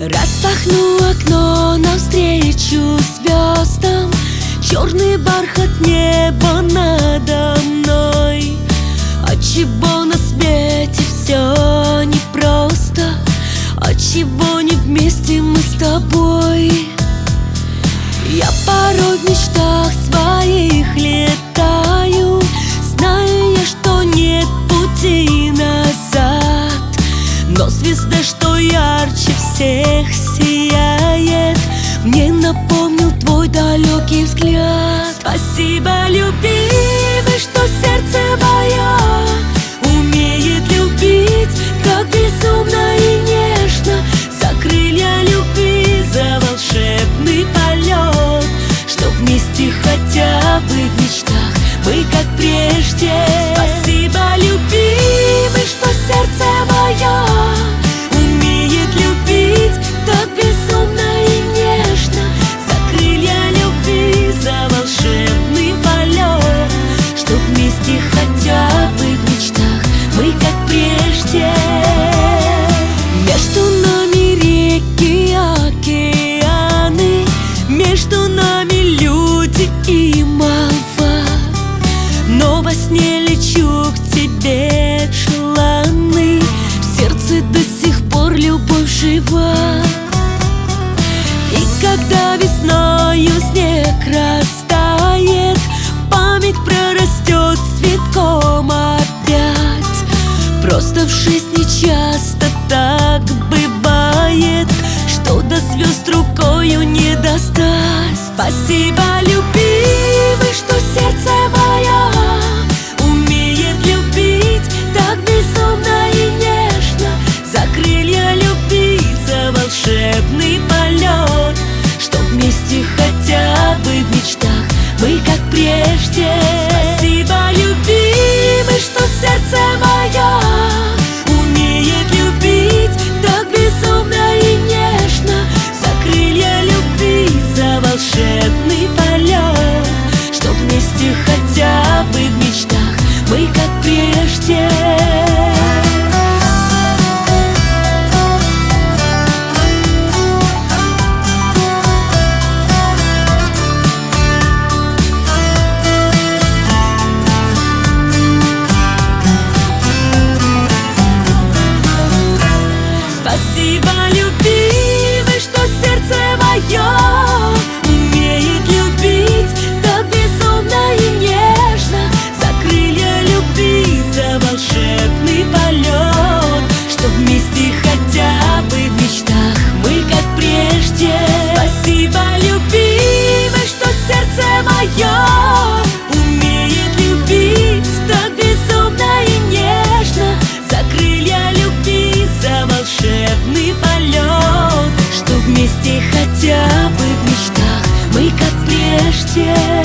Распахну окно навстречу звездам, черный бархат неба надо мной. Отчего на свете все непросто, отчего не вместе мы с тобой? Я порой в мечтах своих летаю, зная я, что нет пути назад. Но звезда, что ярче всех сияет, мне напомнил твой далекий взгляд. Спасибо, любимый, что сердце мое умеет любить так безумно и нежно. За крылья любви, за волшебный полет, что вместе хотя бы в мечтах мы как прежде. Спасибо, любимый, что сердце мое умеет любить так безумно и нежно. За крылья любви, за волшебный полет, что вместе хотя бы в мечтах мы как прежде. Между нами реки, океаны, между нами люди и молва. Но во сне лечу к тебе желанный, в сердце до сих пор любовь жива. И когда весною снег растает, память прорастет цветком опять. Просто в жизни часто так бывает, что до звезд рукою не достать. Спасибо, любимый, что сердце мое умеет любить так безумно и нежно. За крылья любви, за волшебный полет, что вместе хотя бы в мечтах мы как прежде. Спасибо, любимый, что сердце мое умеет любить так безумно и нежно. За крылья любви, за волшебный полет, что вместе хотя бы в мечтах мы как прежде. Спасибо, любимый, что сердце мое умеет любить так безумно и нежно. За крылья любви, за волшебный полет, что вместе хотя бы в мечтах мы как прежде. Спасибо, любимый, что сердце мое умеет любить так безумно и нежно. За крылья любви, за волшебный полет, что вместе хотя бы в мечтах мы как прежде.